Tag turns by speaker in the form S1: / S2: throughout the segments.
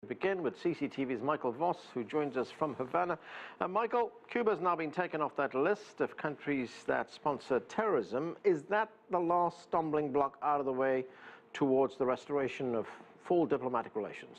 S1: Begin with CCTV's Michael Voss, who joins us from Havana. Michael, Cuba's now been taken off that list of countries that sponsor terrorism. Is that the last stumbling block out of the way towards the restoration of full diplomatic relations?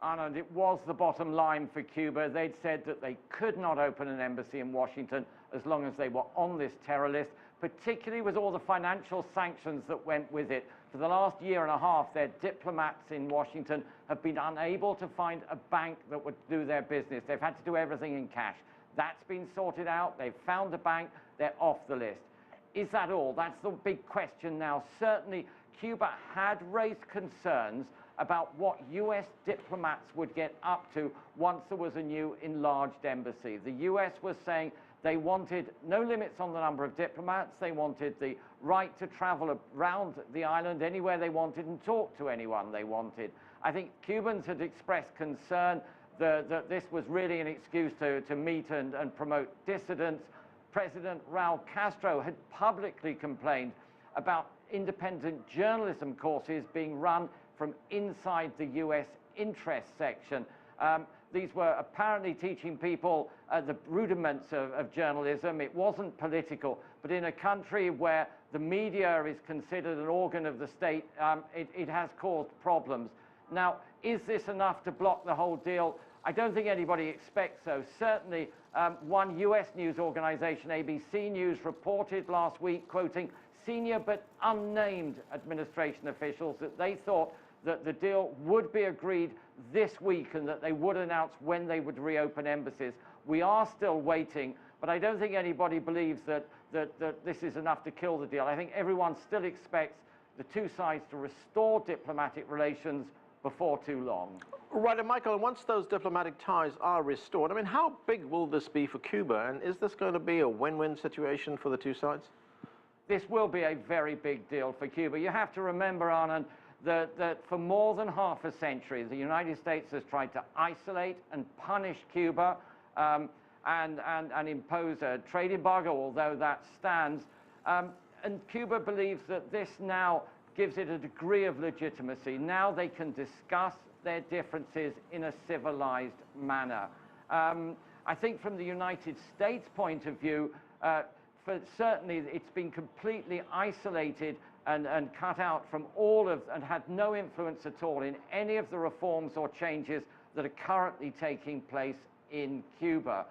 S2: Anand, it was the bottom line for Cuba. They'd said that they could not open an embassy in Washington as long as they were on this terror list, particularly with all the financial sanctions that went with it. For the last year and a half, their diplomats in Washington have been unable to find a bank that would do their business. They've had to do everything in cash. That's been sorted out. They've found a bank. They're off the list. Is that all? That's the big question now. Certainly, Cuba had raised concerns about what US diplomats would get up to once there was a new enlarged embassy. The US was saying they wanted no limits on the number of diplomats. They wanted the right to travel around the island anywhere they wanted and talk to anyone they wanted. I think Cubans had expressed concern that this was really an excuse to meet and promote dissidents. President Raul Castro had publicly complained about independent journalism courses being run from inside the US interest section. These were apparently teaching people the rudiments of journalism. It wasn't political, but in a country where the media is considered an organ of the state, it has caused problems. Now, is this enough to block the whole deal? I don't think anybody expects so. Certainly, one US news organization, ABC News, reported last week, quoting senior but unnamed administration officials, that they thought that the deal would be agreed this week and that they would announce when they would reopen embassies. We are still waiting, but I don't think anybody believes that this is enough to kill the deal. I think everyone still expects the two sides to restore diplomatic relations before too long.
S1: Right, and Michael, once those diplomatic ties are restored, I mean, how big will this be for Cuba? And is this going to be a win-win situation for the two sides?
S2: This will be a very big deal for Cuba. You have to remember, Anand, that for more than half a century, the United States has tried to isolate and punish Cuba and impose a trade embargo, although that stands. And Cuba believes that this now gives it a degree of legitimacy. Now they can discuss their differences in a civilized manner. I think from the United States point of view, certainly it's been completely isolated and cut out from all of, and had no influence at all in any of the reforms or changes that are currently taking place in Cuba.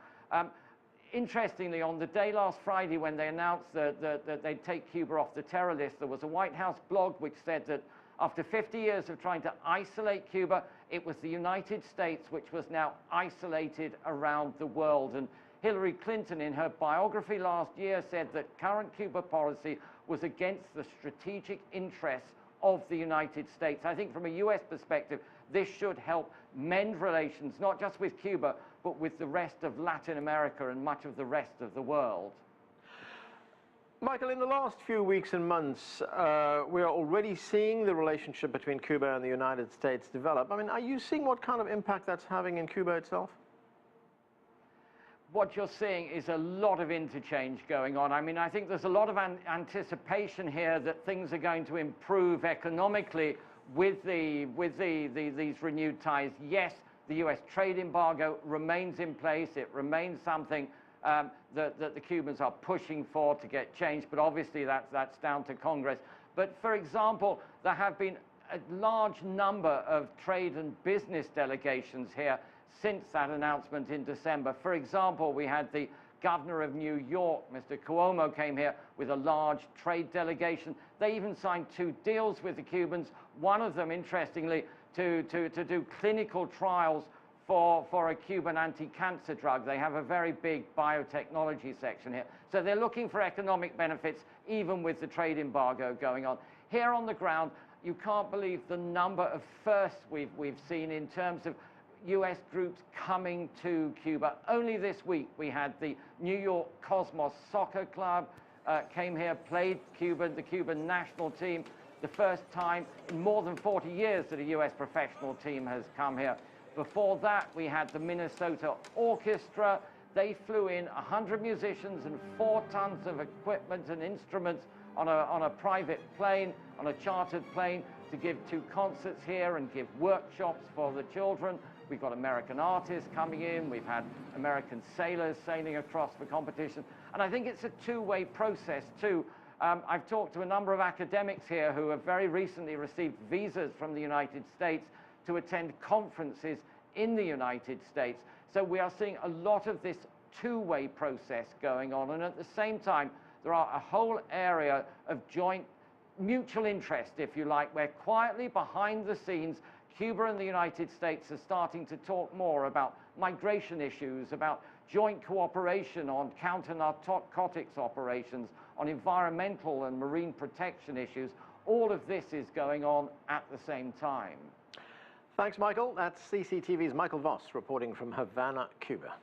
S2: Interestingly, on the day last Friday when they announced that they'd take Cuba off the terror list, there was a White House blog which said that after 50 years of trying to isolate Cuba, it was the United States which was now isolated around the world. And Hillary Clinton, in her biography last year, said that current Cuba policy was against the strategic interests of the United States. I think from a US perspective, this should help mend relations, not just with Cuba, but with the rest of Latin America and much of the rest of the world.
S1: Michael, in the last few weeks and months, we are already seeing the relationship between Cuba and the United States develop. I mean, are you seeing what kind of impact that's having in Cuba itself?
S2: What you're seeing is a lot of interchange going on. I mean, I think there's a lot of anticipation here that things are going to improve economically with these renewed ties. Yes, the US trade embargo remains in place. It remains something that the Cubans are pushing for to get changed, but obviously that's down to Congress. But for example, there have been a large number of trade and business delegations here since that announcement in December. For example, we had the governor of New York, Mr. Cuomo, came here with a large trade delegation. They even signed 2 deals with the Cubans, one of them, interestingly, to do clinical trials for a Cuban anti-cancer drug. They have a very big biotechnology section here. So they're looking for economic benefits, even with the trade embargo going on. Here on the ground, you can't believe the number of firsts we've seen in terms of US groups coming to Cuba. Only this week we had the New York Cosmos Soccer Club came here, played the Cuban national team, the first time in more than 40 years that a US professional team has come here. Before that, we had the Minnesota Orchestra. They flew in 100 musicians and 4 tons of equipment and instruments on a private plane, on a chartered plane, to give 2 concerts here and give workshops for the children. We've got American artists coming in. We've had American sailors sailing across for competition. And I think it's a two-way process, too. I've talked to a number of academics here who have very recently received visas from the United States to attend conferences in the United States. So we are seeing a lot of this two-way process going on. And at the same time, there are a whole area of joint mutual interest, if you like, where quietly behind the scenes, Cuba and the United States are starting to talk more about migration issues, about joint cooperation on counter-narcotics operations, on environmental and marine protection issues. All of this is going on at the same time.
S1: Thanks, Michael. That's CCTV's Michael Voss reporting from Havana, Cuba.